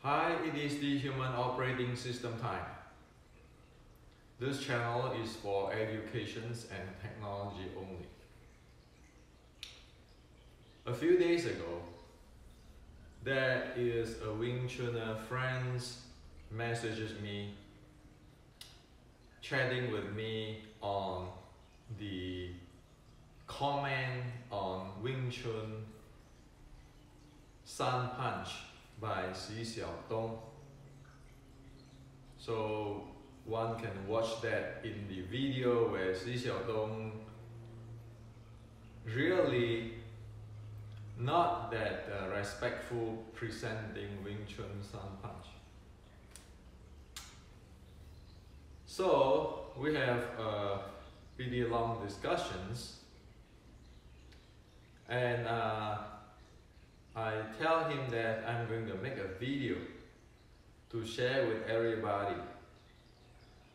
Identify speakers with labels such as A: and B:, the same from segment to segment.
A: Hi, it is the Human Operating System time. This channel is for educations and technology only. A few days ago, there is a Wing Chun friend messages me, chatting with me on the comment on Wing Chun Sun Punch by Xi Xiaodong. So one can watch that in the video where Xi Xiaodong really not that respectful presenting Wing Chun Sun Punch. So we have pretty long discussions, and I tell him that I'm going to make a video to share with everybody.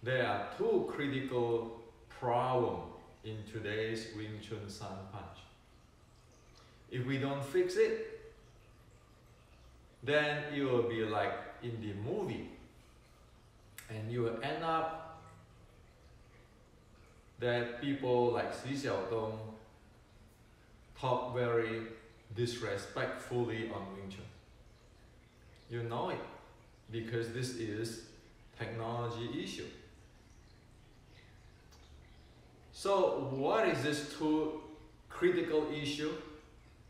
A: There are two critical problems in today's Wing Chun Sun Punch. If we don't fix it, then it will be like in the movie, and you will end up that people like Xi Xiaodong talk very disrespectfully on Wing Chun. You know it, because this is technology issue. So what is this two critical issue?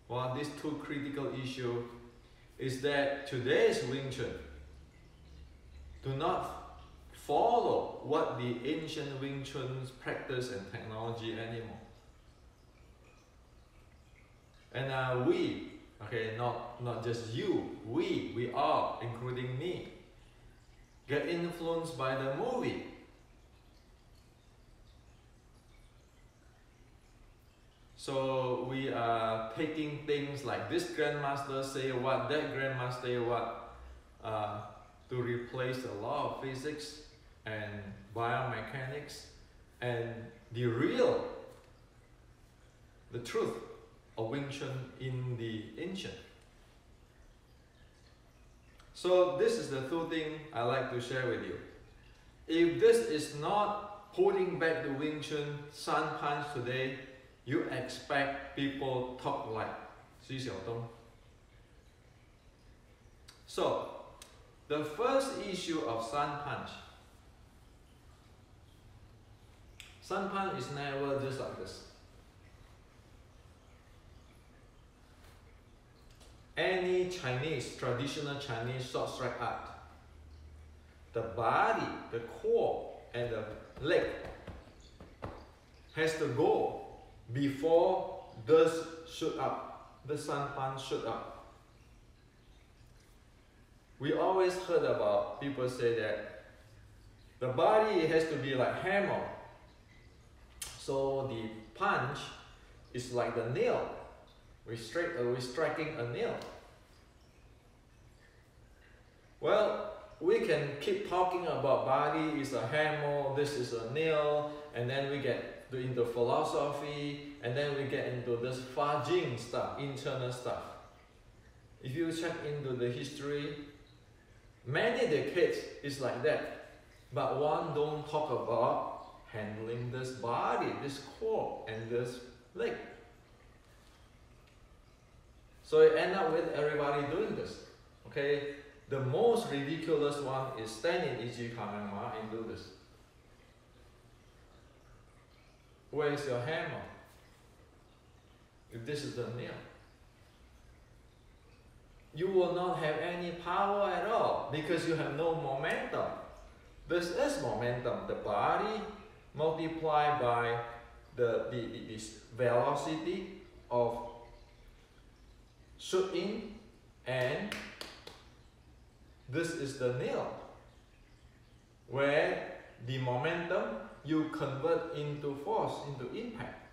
A: Well, these two critical issue is that today's Wing Chun do not follow what the ancient Wing Chun's practice and technology anymore. And we, okay, not just you, we all, including me, get influenced by the movie. So we are taking things like this grandmaster say what, that grandmaster say what, to replace the law of physics and biomechanics and the truth of Wing Chun in the ancient. So this is the two things I like to share with you. If this is not putting back the Wing Chun Sun Punch today, you expect people talk like Xi Xiaodong. So the first issue of Sun Punch. Sun Punch is never just like this. Any Chinese, traditional Chinese short strike art, the body, the core, and the leg has to go before this shoot up, the Sun Punch shoot up. We always heard about people say that the body has to be like hammer. So the punch is like the nail. We're striking a nail. Well, we can keep talking about body is a hammer, this is a nail, and then we get into philosophy, and then we get into this fudging stuff, internal stuff. If you check into the history, many decades is like that, but one don't talk about handling this body, this core, and this leg. So you end up with everybody doing this. Okay, the most ridiculous one is stand in Ichi Kamema and do this. Where is your hammer? If this is the nail, you will not have any power at all because you have no momentum. This is momentum. The body multiplied by this velocity of shooting, and this is the nail where the momentum you convert into force, into impact.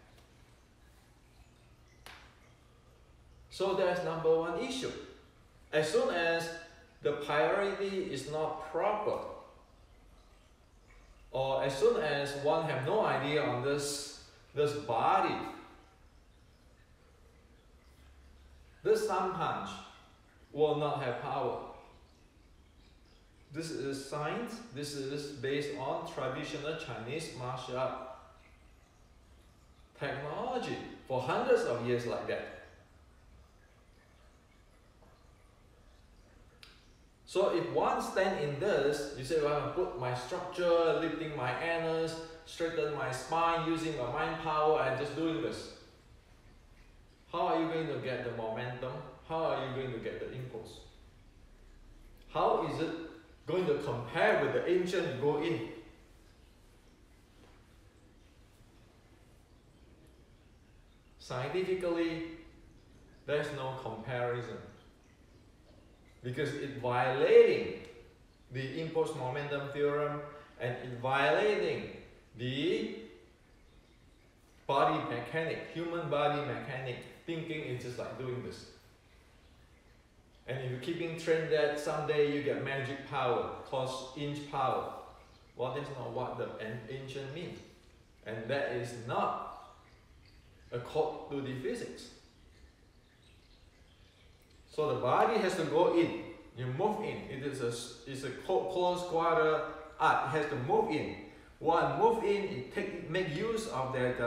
A: So that's number one issue. As soon as the priority is not proper, or as soon as one have no idea on this body, this Sun Punch will not have power. This is science. This is based on traditional Chinese martial art technology for hundreds of years like that. So if one stand in this, you say, well, I put my structure, lifting my anus, straighten my spine, using my mind power, and just doing this. How are you going to get the momentum? How are you going to get the impulse? How is it going to compare with the ancient go in? Scientifically, there's no comparison, because it's violating the impulse momentum theorem, and it's violating the body mechanic, human body mechanic, thinking it's just like doing this. And if you're keeping trained that someday you get magic power, called inch power, well, that's not what the ancient means. And that is not according to the physics. So the body has to go in. You move in. It's a close quarter art. It has to move in. One move in, it make use of that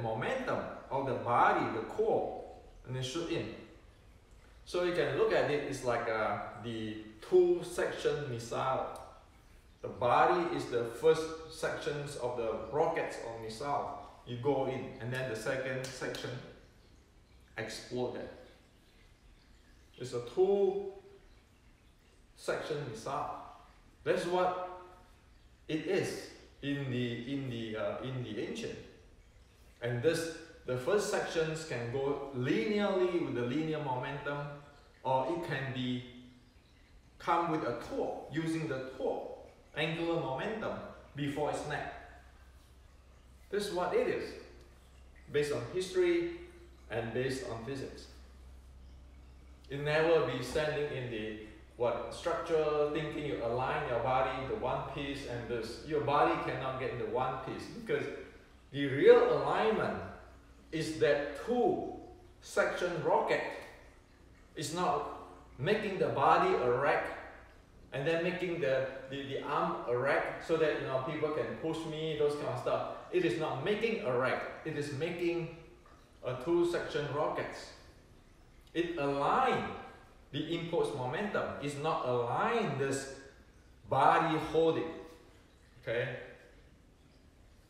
A: momentum of the body, the core, and then shoot in. So you can look at it. It's like the two-section missile. The body is the first sections of the rockets or missile. You go in, and then the second section exploded. It's a two-section missile. That's what it is in the ancient. And this, the first sections can go linearly with the linear momentum, or it can be come with a torque, using the torque, angular momentum before it snaps. This is what it is, based on history and based on physics. It never be standing in the structure, thinking you align your body into one piece and this. Your body cannot get into one piece, because the real alignment is that two-section rocket. It's not making the body erect and then making the arm erect so that people can push me, those kind of stuff. It is not making erect. It is making a two-section rockets. It aligns the impulse momentum. It's not align this body holding. Okay.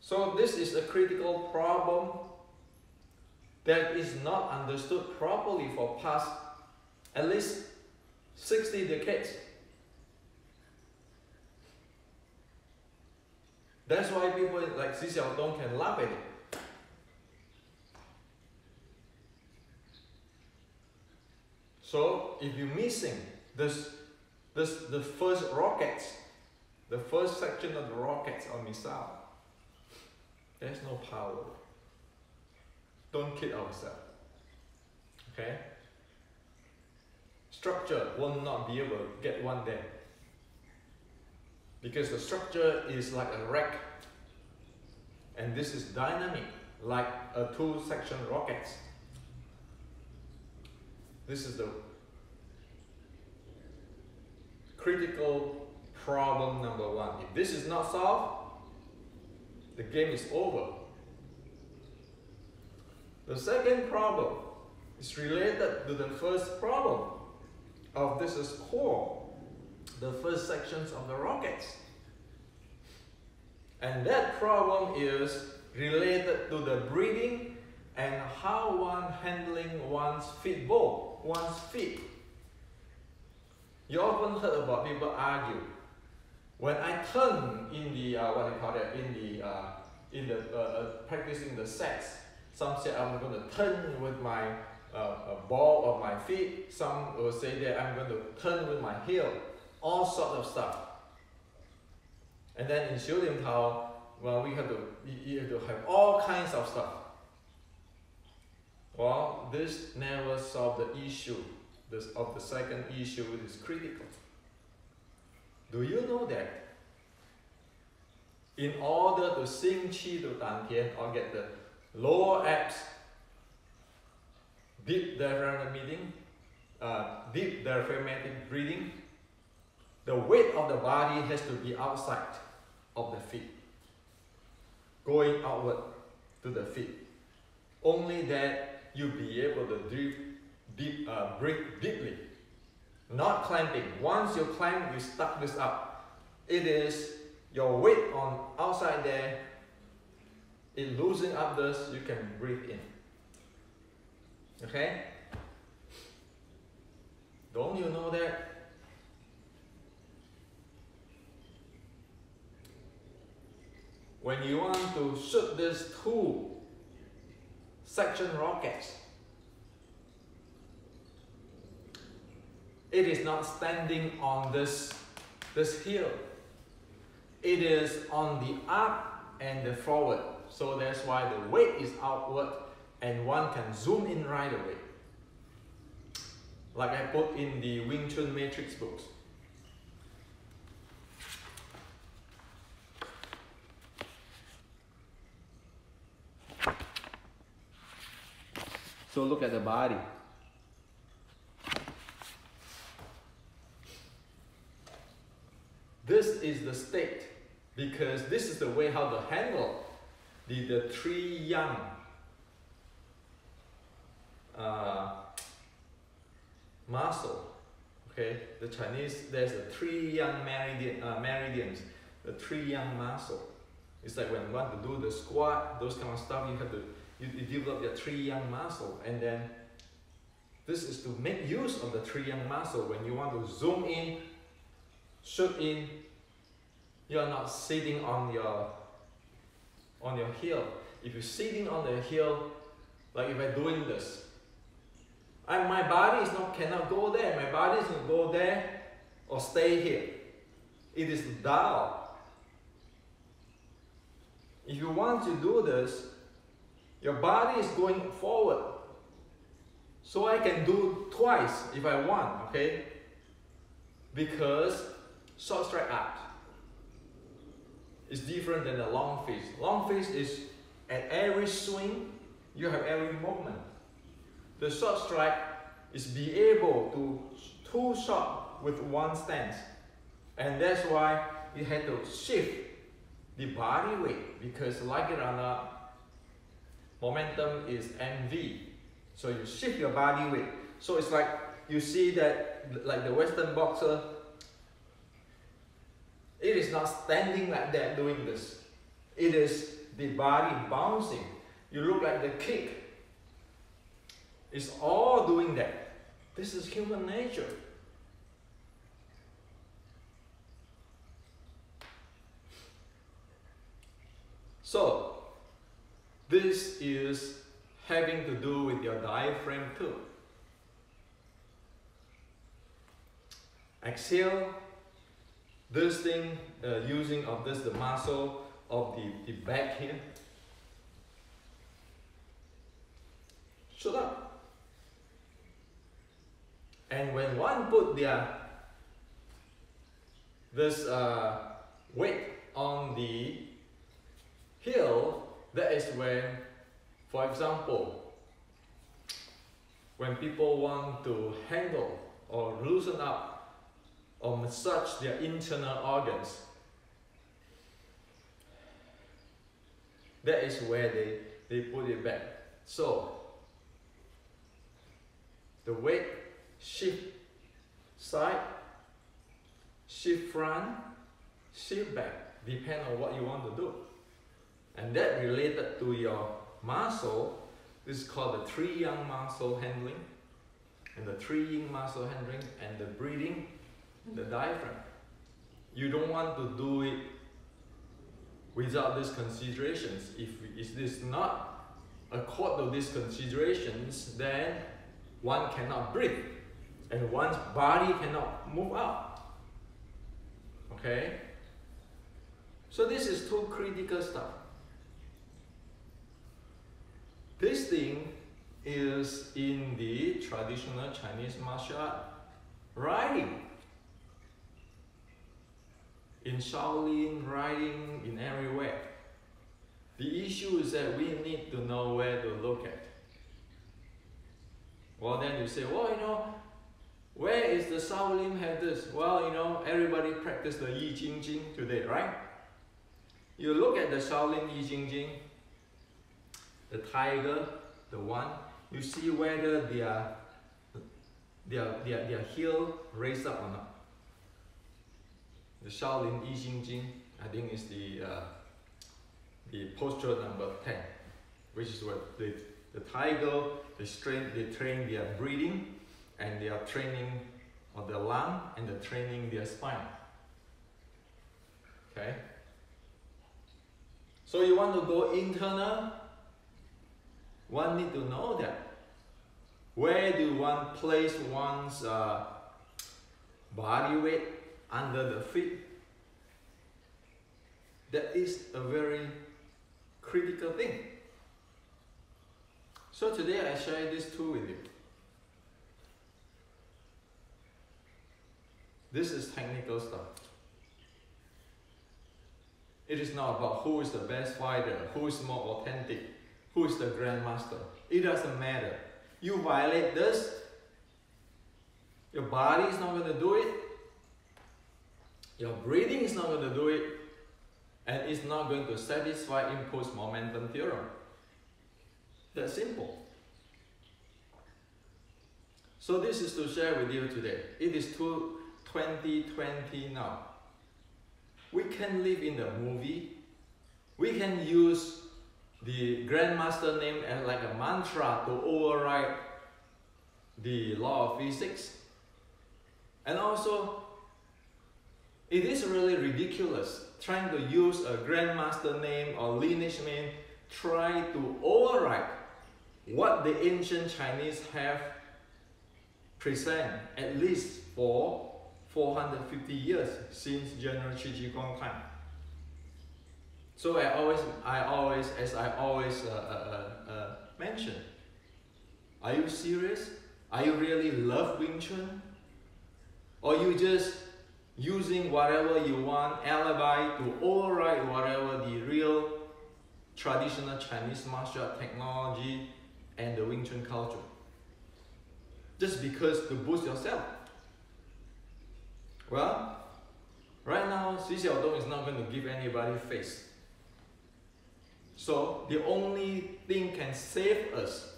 A: So this is a critical problem that is not understood properly for past at least 60 decades. That's why people like Xi Xiaodong can laugh at it. So if you're missing the first rockets, the first section of the rockets or missile, there's no power. Don't kid ourselves. Okay? Structure will not be able to get one there, because the structure is like a rack, and this is dynamic, like a two-section rocket. This is the critical problem number one. If this is not solved, the game is over. The second problem is related to the first problem of this is core, the first sections of the rockets. And that problem is related to the breathing and how one handling one's feet bowl, one's feet. You often heard about people argue. When I turn in the practicing the sets, some say I'm going to turn with my ball of my feet. Some will say that I'm going to turn with my heel. All sorts of stuff. And then in Xiu Lim Tao, well, you have to have all kinds of stuff. Well, this never solved the issue of the second issue, which is critical. Do you know that in order to sing qi to Dan Tian or get the lower abs, deep diaphragmatic breathing, the weight of the body has to be outside of the feet, going outward to the feet. Only that you'll be able to breathe deeply, not clamping. Once you clamp, you stuck this up. It is your weight on outside there. It loosen up this, you can breathe in. Okay? Don't you know that? When you want to shoot these two section rockets, it is not standing on this hill. It is on the up and the forward. So that's why the weight is outward and one can zoom in right away. Like I put in the Wing Chun Matrix books. So look at the body. This is the state, because this is the way how to handle the three yang muscle. Okay, the Chinese, there's the three yang meridians, the three yang muscle. It's like when you want to do the squat, those kind of stuff, you have to you develop your three yang muscle, and then this is to make use of the three yang muscle. When you want to zoom in, shoot in, you are not sitting on your heel. If you're sitting on the heel, like if I'm doing this, and my body cannot go there. My body is going to go there or stay here. It is down. If you want to do this, your body is going forward. So I can do twice if I want, okay? Because short strike out is different than the long fist. Long fist is at every swing, you have every movement. The short strike is be able to two shot with one stance. And that's why you have to shift the body weight, because like it or not, momentum is mv. So you shift your body weight. So it's like you see that, like the Western boxer, it is not standing like that doing this. It is the body bouncing. You look like the kick. It's all doing that. This is human nature. So, this is having to do with your diaphragm too. Exhale. This thing, using of this, the muscle of the back here. Shoot up. And when one put this weight on the heel, that is when, for example, when people want to handle or loosen up or massage their internal organs, that is where they put it back. So, the weight, shift side, shift front, shift back, depend on what you want to do. And that related to your muscle, this is called the three yang muscle handling, and the three yin muscle handling, and the breathing, and the diaphragm. You don't want to do it without these considerations. If it is not according to these considerations, then one cannot breathe, and one's body cannot move up. Okay? So this is two critical stuff. This thing is in the traditional Chinese martial art riding. In Shaolin, riding, in everywhere. The issue is that we need to know where to look at. Well, then you say, well, you know, where is the Shaolin have this? Well, you know, everybody practice the Yi Jing Jing today, right? You look at the Shaolin Yi Jing Jing, the tiger, the one, you see whether their heel raised up or not. The Shaolin Yi Jing Jing, I think is the posture number 10, which is what the tiger, they train their breathing, and they are training of the lung, and they're training their spine. Okay? So you want to go internal, one need to know that. Where do one place one's body weight under the feet? That is a very critical thing. So today I share this tool with you. This is technical stuff. It is not about who is the best fighter, who is more authentic, who is the grandmaster. It doesn't matter. You violate this, your body is not going to do it, your breathing is not going to do it, and it's not going to satisfy impulse momentum theorem. That's simple. So this is to share with you today. It is 2020 now. We can live in the movie. We can use the grandmaster name as like a mantra to override the law of physics. And also, it is really ridiculous trying to use a grandmaster name or lineage name, try to override what the ancient Chinese have present at least for 450 years since General Qi Ji Guang time. So I always mention, are you serious? Are you really love Wing Chun? Or you just using whatever you want, alibi to override whatever the real traditional Chinese martial art technology and the Wing Chun culture? Just because to boost yourself. Well, right now, Xi Xiaodong is not going to give anybody face. So the only thing can save us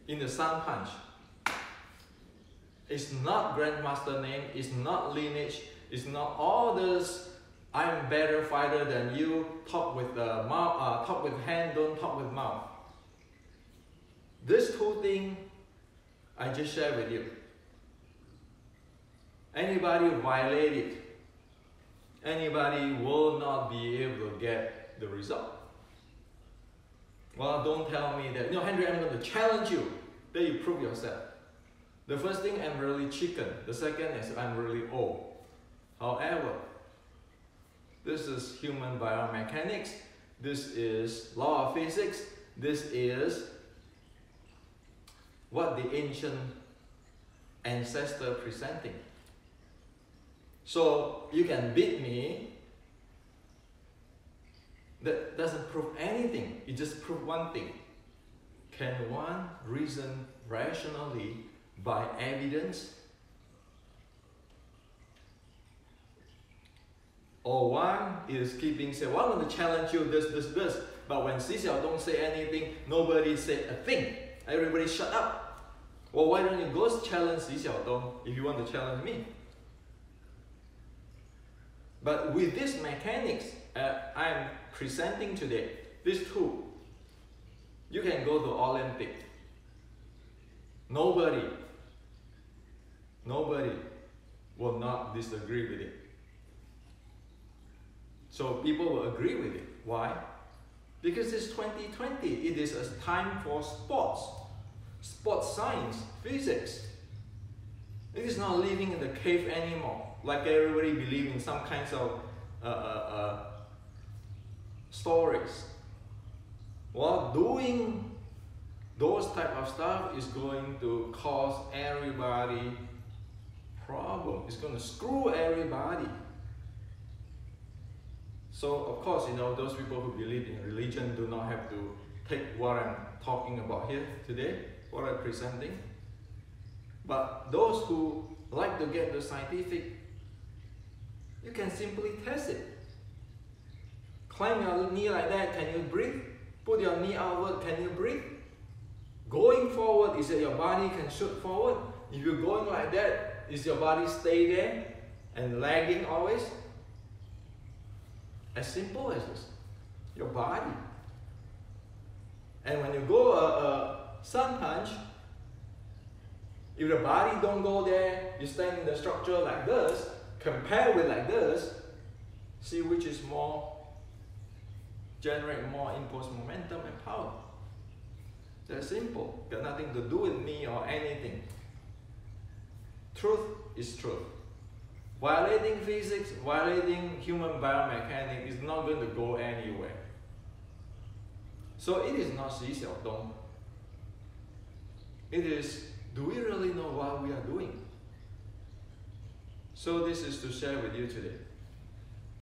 A: in the Sun Punch is not grandmaster name, it's not lineage, it's not all this I'm better fighter than you, talk with the mouth, talk with hand, don't talk with mouth. This two things I just shared with you. Anybody violate it, anybody will not be able to get the result. Well, don't tell me that, Henry, I'm going to challenge you. Then you prove yourself. The first thing, I'm really chicken. The second is I'm really old. However, this is human biomechanics. This is law of physics. This is what the ancient ancestor presenting. So you can beat me. That doesn't prove anything. It just proves one thing. Can one reason rationally by evidence? Or one is keeping say, well, I'm going to challenge you this. But when Xi Xiaodong say anything, nobody say a thing. Everybody shut up. Well, why don't you go challenge Xi Xiaodong if you want to challenge me? But with this mechanics I'm presenting today, this tool, you can go to Olympic. Nobody will not disagree with it. So people will agree with it. Why? Because it's 2020. It is a time for sports science, physics. It is not living in the cave anymore, like everybody believes in some kinds of stories. Well, doing those type of stuff is going to cause everybody problem. It's going to screw everybody. So of course, those people who believe in religion do not have to take what I'm talking about here today, what I'm presenting. But those who like to get the scientific, you can simply test it. Climb your knee like that, can you breathe? Put your knee outward, can you breathe? Going forward, is that your body can shoot forward? If you're going like that, is your body stay there and lagging always? As simple as this. Your body. And when you go a sun punch, if the body don't go there, you stand in the structure like this, compare with like this, see which is more, generate more impulse, momentum, and power. That's simple. Got nothing to do with me or anything. Truth is truth. Violating physics, violating human biomechanics is not going to go anywhere. So it is not 习小东. It is, do we really know what we are doing? So this is to share with you today.